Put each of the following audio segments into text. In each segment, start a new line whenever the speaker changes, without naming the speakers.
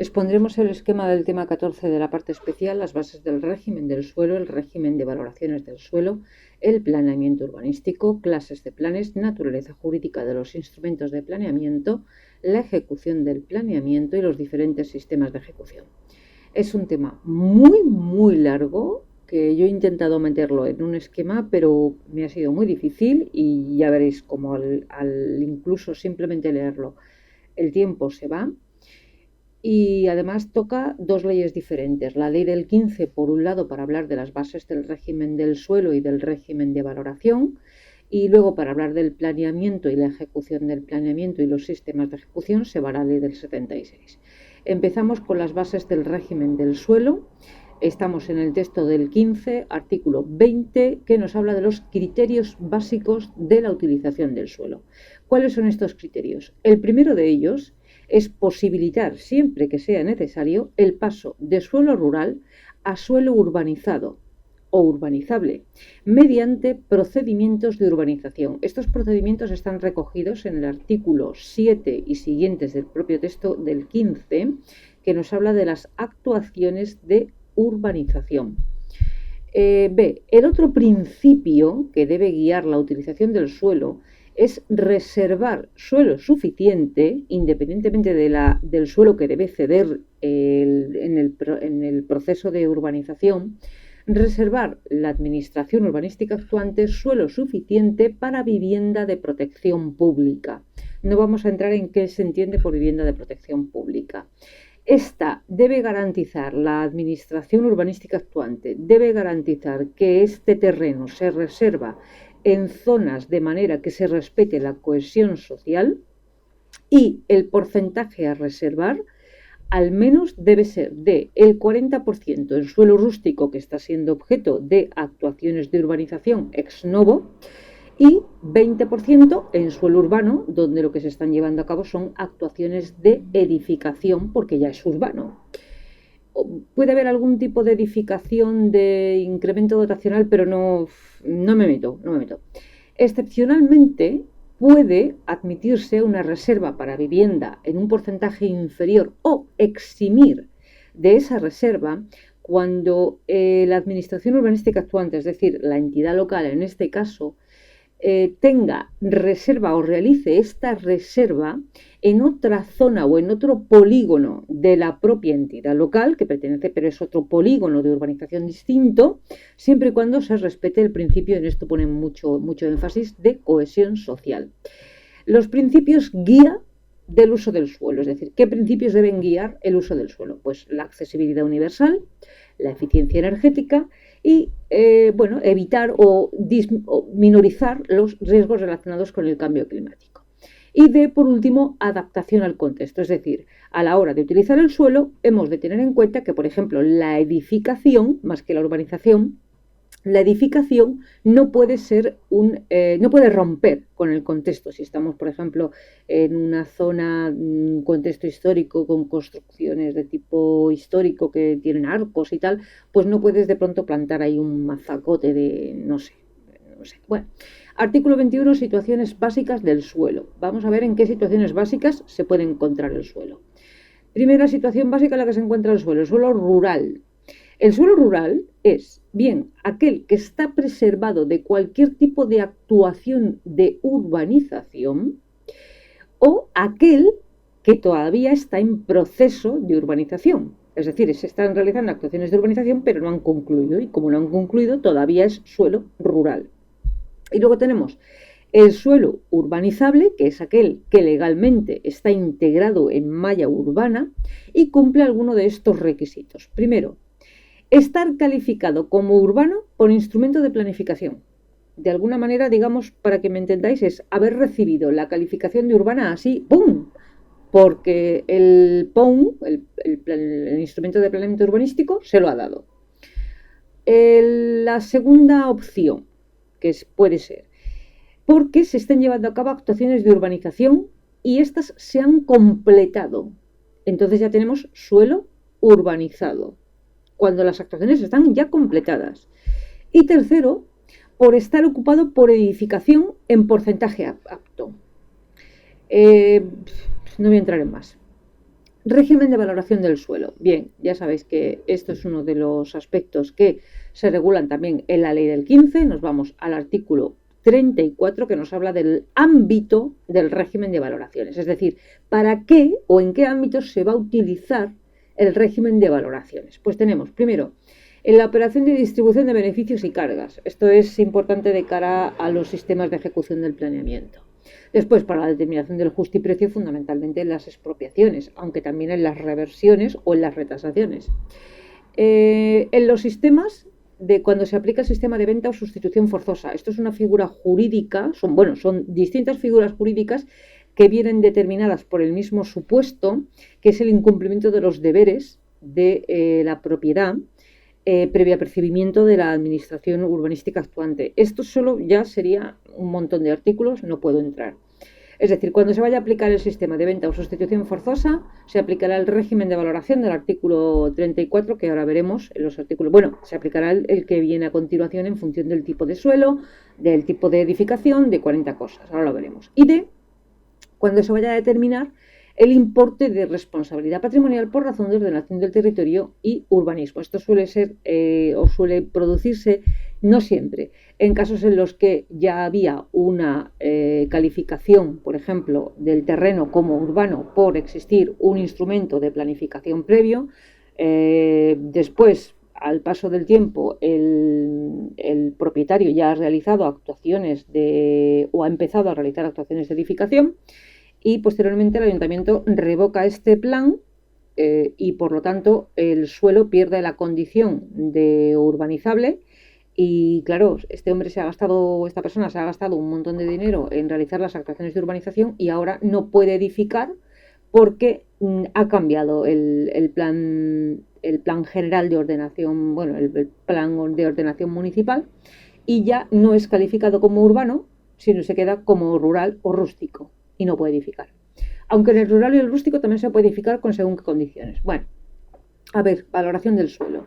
Expondremos el esquema del tema 14 de la parte especial, las bases del régimen del suelo, el régimen de valoraciones del suelo, el planeamiento urbanístico, clases de planes, naturaleza jurídica de los instrumentos de planeamiento, la ejecución del planeamiento y los diferentes sistemas de ejecución. Es un tema muy largo que yo he intentado meterlo en un esquema, pero me ha sido muy difícil y ya veréis cómo al incluso simplemente leerlo el tiempo se va. Y además toca dos leyes diferentes. La ley del 15, por un lado, para hablar de las bases del régimen del suelo y del régimen de valoración, y luego para hablar del planeamiento y la ejecución del planeamiento y los sistemas de ejecución se va la ley del 76. Empezamos con las bases del régimen del suelo. Estamos en el texto del 15, artículo 20, que nos habla de los criterios básicos de la utilización del suelo. ¿Cuáles son estos criterios? El primero de ellos es posibilitar, siempre que sea necesario, el paso de suelo rural a suelo urbanizado o urbanizable, mediante procedimientos de urbanización. Estos procedimientos están recogidos en el artículo 7 y siguientes del propio texto del 15, que nos habla de las actuaciones de urbanización. El otro principio que debe guiar la utilización del suelo es reservar suelo suficiente, independientemente del suelo que debe ceder en el proceso de urbanización, reservar la administración urbanística actuante suelo suficiente para vivienda de protección pública. No vamos a entrar en qué se entiende por vivienda de protección pública. Esta debe garantizar, la administración urbanística actuante debe garantizar que este terreno se reserva en zonas de manera que se respete la cohesión social, y el porcentaje a reservar al menos debe ser del 40% en suelo rústico que está siendo objeto de actuaciones de urbanización ex novo y 20% en suelo urbano, donde lo que se están llevando a cabo son actuaciones de edificación porque ya es urbano. Puede haber algún tipo de edificación de incremento dotacional, pero no me meto. Excepcionalmente puede admitirse una reserva para vivienda en un porcentaje inferior o eximir de esa reserva cuando la administración urbanística actuante, es decir, la entidad local en este caso, tenga reserva o realice esta reserva en otra zona o en otro polígono de la propia entidad local que pertenece, pero es otro polígono de urbanización distinto, siempre y cuando se respete el principio, en esto ponen mucho énfasis, de cohesión social. Los principios guía del uso del suelo, es decir, ¿qué principios deben guiar el uso del suelo? Pues la accesibilidad universal, la eficiencia energética y evitar o minorizar los riesgos relacionados con el cambio climático. Y por último, adaptación al contexto, es decir, a la hora de utilizar el suelo hemos de tener en cuenta que, por ejemplo, la edificación, más que la urbanización, la edificación no puede ser no puede romper con el contexto. Si estamos, por ejemplo, en una zona, un contexto histórico con construcciones de tipo histórico que tienen arcos y tal, pues no puedes de pronto plantar ahí un mazacote de, no sé. Bueno, artículo 21, situaciones básicas del suelo. Vamos a ver en qué situaciones básicas se puede encontrar el suelo. Primera situación básica en la que se encuentra el suelo rural. El suelo rural es bien aquel que está preservado de cualquier tipo de actuación de urbanización o aquel que todavía está en proceso de urbanización. Es decir, se están realizando actuaciones de urbanización pero no han concluido, y como no han concluido todavía es suelo rural. Y luego tenemos el suelo urbanizable, que es aquel que legalmente está integrado en malla urbana y cumple alguno de estos requisitos. Primero, estar calificado como urbano por instrumento de planificación. De alguna manera, digamos, para que me entendáis, es haber recibido la calificación de urbana así, ¡pum!, porque el POUM, el instrumento de planeamiento urbanístico, se lo ha dado. La segunda opción, que puede ser porque se estén llevando a cabo actuaciones de urbanización y estas se han completado. Entonces ya tenemos suelo urbanizado, cuando las actuaciones están ya completadas. Y tercero, por estar ocupado por edificación en porcentaje apto. No voy a entrar en más. Régimen de valoración del suelo. Bien, ya sabéis que esto es uno de los aspectos que se regulan también en la ley del 15. Nos vamos al artículo 34, que nos habla del ámbito del régimen de valoraciones. Es decir, ¿para qué o en qué ámbitos se va a utilizar el régimen de valoraciones? Pues tenemos, primero, en la operación de distribución de beneficios y cargas. Esto es importante de cara a los sistemas de ejecución del planeamiento. Después, para la determinación del justiprecio, fundamentalmente en las expropiaciones, aunque también en las reversiones o en las retasaciones. En los sistemas de cuando se aplica el sistema de venta o sustitución forzosa. Esto es una figura jurídica, son distintas figuras jurídicas que vienen determinadas por el mismo supuesto, que es el incumplimiento de los deberes de la propiedad previo apercibimiento de la administración urbanística actuante. Esto solo ya sería un montón de artículos, no puedo entrar. Es decir, cuando se vaya a aplicar el sistema de venta o sustitución forzosa, se aplicará el régimen de valoración del artículo 34, que ahora veremos en los artículos. Bueno, se aplicará el que viene a continuación en función del tipo de suelo, del tipo de edificación, de 40 cosas, ahora lo veremos. Y de cuando se vaya a determinar el importe de responsabilidad patrimonial por razón de ordenación del territorio y urbanismo. Esto suele ser o suele producirse, no siempre, en casos en los que ya había una calificación, por ejemplo, del terreno como urbano por existir un instrumento de planificación previo. Después, al paso del tiempo, el propietario ya ha realizado actuaciones o ha empezado a realizar actuaciones de edificación, y posteriormente el ayuntamiento revoca este plan y por lo tanto el suelo pierde la condición de urbanizable. Y claro, esta persona se ha gastado un montón de dinero en realizar las actuaciones de urbanización y ahora no puede edificar porque ha cambiado el plan general de ordenación, bueno, el plan de ordenación municipal, y ya no es calificado como urbano, sino se queda como rural o rústico y no puede edificar. Aunque en el rural y el rústico también se puede edificar con según qué condiciones. Bueno, a ver, valoración del suelo.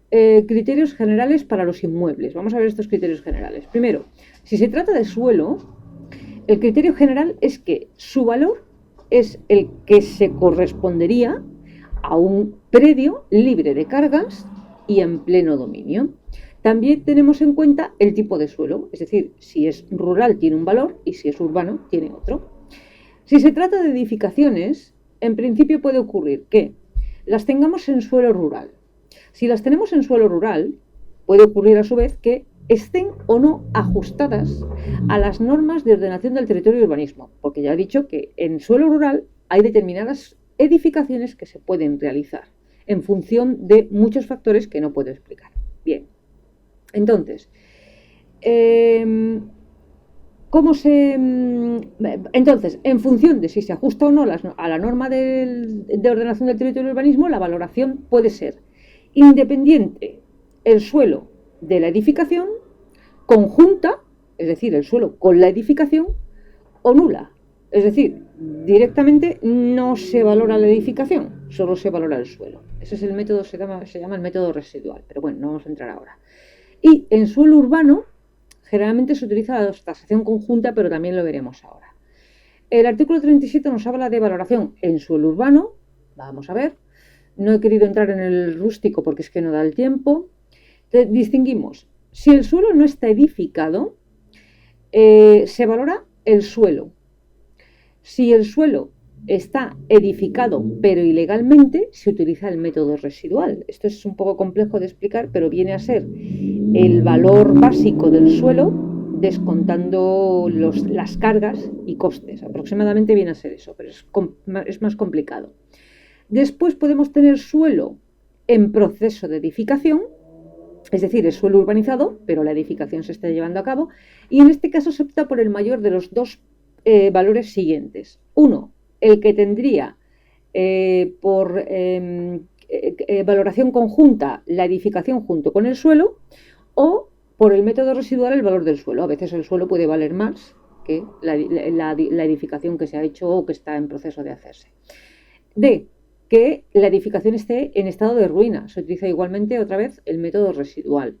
Criterios generales para los inmuebles. Vamos a ver estos criterios generales. Primero, si se trata de suelo, el criterio general es que su valor es el que se correspondería a un predio libre de cargas y en pleno dominio. También tenemos en cuenta el tipo de suelo, es decir, si es rural tiene un valor y si es urbano tiene otro. Si se trata de edificaciones, en principio puede ocurrir que las tengamos en suelo rural. Si las tenemos en suelo rural, puede ocurrir a su vez que estén o no ajustadas a las normas de ordenación del territorio y urbanismo, porque ya he dicho que en suelo rural hay determinadas edificaciones que se pueden realizar en función de muchos factores que no puedo explicar. Bien, entonces, en función de si se ajusta o no a la norma de ordenación del territorio y urbanismo, la valoración puede ser independiente el suelo de la edificación, conjunta, es decir, el suelo con la edificación, o nula. Es decir, directamente no se valora la edificación, solo se valora el suelo. Ese es el método, se llama el método residual, pero bueno, no vamos a entrar ahora. Y en suelo urbano, generalmente se utiliza la tasación conjunta, pero también lo veremos ahora. El artículo 37 nos habla de valoración en suelo urbano. Vamos a ver. No he querido entrar en el rústico porque es que no da el tiempo. Distinguimos. Si el suelo no está edificado, se valora el suelo. Si el suelo está edificado pero ilegalmente, se utiliza el método residual. Esto es un poco complejo de explicar, pero viene a ser el valor básico del suelo descontando las cargas y costes. Aproximadamente viene a ser eso, pero es más complicado. Después podemos tener suelo en proceso de edificación, es decir, es suelo urbanizado, pero la edificación se está llevando a cabo, y en este caso se opta por el mayor de los dos valores siguientes. Uno, el que tendría por valoración conjunta la edificación junto con el suelo, o por el método residual el valor del suelo. A veces el suelo puede valer más que la edificación que se ha hecho o que está en proceso de hacerse. D, que la edificación esté en estado de ruina. Se utiliza igualmente otra vez el método residual.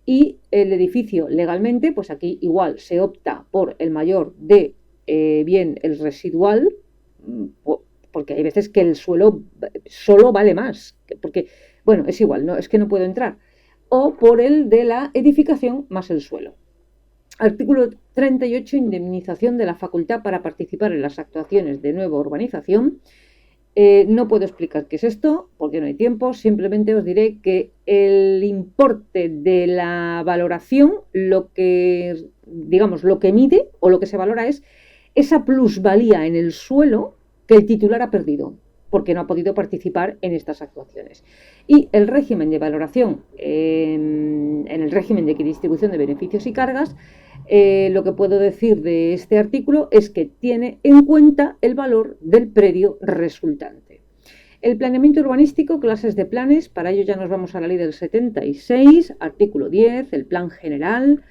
Y el edificio legalmente, pues aquí igual se opta por el mayor de bien el residual, porque hay veces que el suelo solo vale más, porque, bueno, es igual, no, es que no puedo entrar, o por el de la edificación más el suelo. Artículo 38, indemnización de la facultad para participar en las actuaciones de nueva urbanización. No puedo explicar qué es esto porque no hay tiempo, simplemente os diré que el importe de la valoración, lo que mide o lo que se valora es esa plusvalía en el suelo que el titular ha perdido porque no ha podido participar en estas actuaciones. Y el régimen de valoración, en el régimen de distribución de beneficios y cargas, lo que puedo decir de este artículo es que tiene en cuenta el valor del predio resultante. El planeamiento urbanístico, clases de planes, para ello ya nos vamos a la ley del 76, artículo 10, el plan general,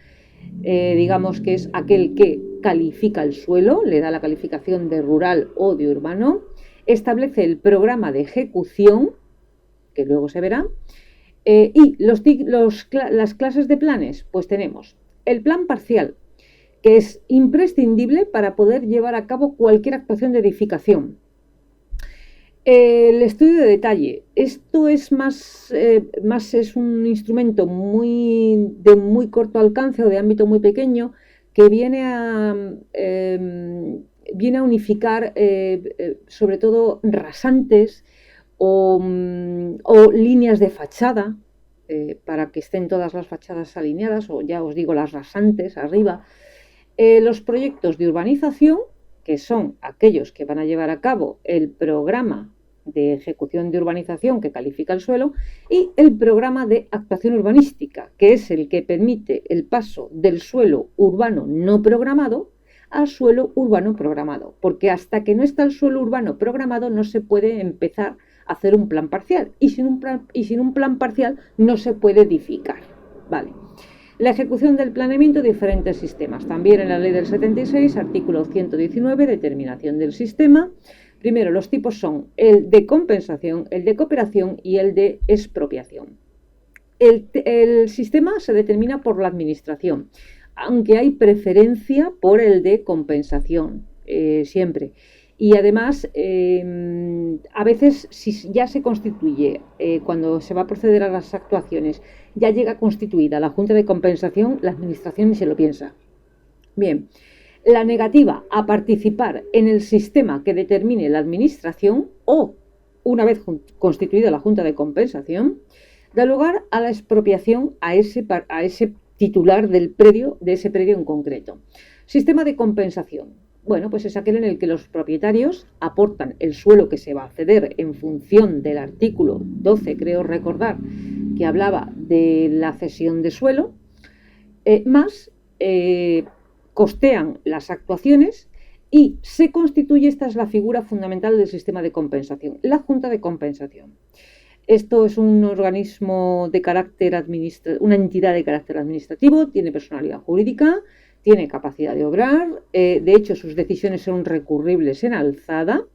digamos que es aquel que califica el suelo, le da la calificación de rural o de urbano, establece el programa de ejecución, que luego se verá, y las clases de planes, pues tenemos el plan parcial, que es imprescindible para poder llevar a cabo cualquier actuación de edificación. El estudio de detalle, esto es es un instrumento de muy corto alcance o de ámbito muy pequeño que viene a unificar sobre todo rasantes o líneas de fachada para que estén todas las fachadas alineadas, o ya os digo las rasantes arriba. Los proyectos de urbanización, que son aquellos que van a llevar a cabo el programa de ejecución de urbanización que califica el suelo, y el programa de actuación urbanística, que es el que permite el paso del suelo urbano no programado al suelo urbano programado, porque hasta que no está el suelo urbano programado no se puede empezar a hacer un plan parcial, y sin un plan parcial no se puede edificar, ¿vale? La ejecución del planeamiento de diferentes sistemas. También en la ley del 76, artículo 119, determinación del sistema. Primero, los tipos son el de compensación, el de cooperación y el de expropiación. El sistema se determina por la administración, aunque hay preferencia por el de compensación, siempre. Y además, a veces, si ya se constituye, cuando se va a proceder a las actuaciones, ya llega constituida la Junta de Compensación, la Administración ni se lo piensa. Bien, la negativa a participar en el sistema que determine la Administración, o una vez constituida la Junta de Compensación, da lugar a la expropiación a ese titular del predio, de ese predio en concreto. Sistema de compensación. Bueno, pues es aquel en el que los propietarios aportan el suelo que se va a ceder en función del artículo 12, creo recordar, que hablaba de la cesión de suelo, más costean las actuaciones y se constituye, esta es la figura fundamental del sistema de compensación, la Junta de Compensación. Esto es un organismo de carácter una entidad de carácter administrativo, tiene personalidad jurídica, tiene capacidad de obrar, de hecho sus decisiones son recurribles en alzada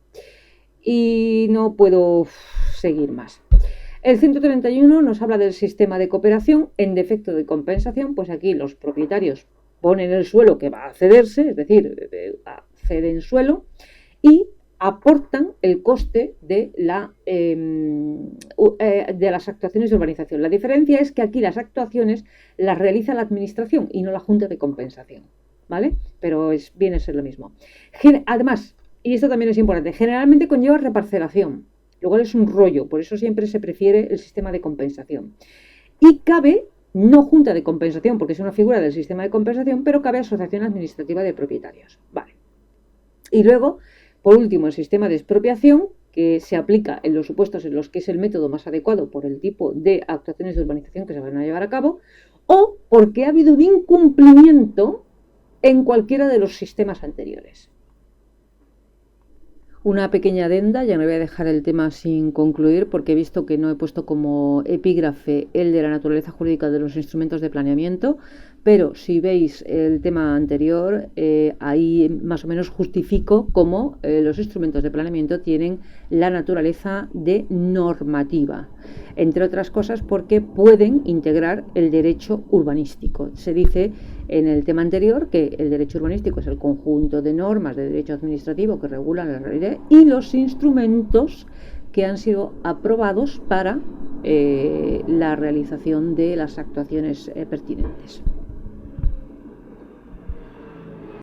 y no puedo seguir más. El 131 nos habla del sistema de cooperación en defecto de compensación, pues aquí los propietarios ponen el suelo que va a cederse, es decir, ceden suelo y aportan el coste de las actuaciones de urbanización. La diferencia es que aquí las actuaciones las realiza la administración y no la Junta de Compensación, ¿vale? Pero viene a ser lo mismo. Además, y esto también es importante, generalmente conlleva reparcelación, lo cual es un rollo, por eso siempre se prefiere el sistema de compensación. Y cabe, no Junta de Compensación, porque es una figura del sistema de compensación, pero cabe asociación administrativa de propietarios, ¿vale? Y luego, por último, el sistema de expropiación, que se aplica en los supuestos en los que es el método más adecuado por el tipo de actuaciones de urbanización que se van a llevar a cabo, o porque ha habido un incumplimiento en cualquiera de los sistemas anteriores. Una pequeña adenda, ya no voy a dejar el tema sin concluir porque he visto que no he puesto como epígrafe el de la naturaleza jurídica de los instrumentos de planeamiento, pero si veis el tema anterior, ahí más o menos justifico cómo los instrumentos de planeamiento tienen la naturaleza de normativa, entre otras cosas porque pueden integrar el derecho urbanístico. Se dice en el tema anterior que el derecho urbanístico es el conjunto de normas de derecho administrativo que regulan la realidad y los instrumentos que han sido aprobados para la realización de las actuaciones pertinentes.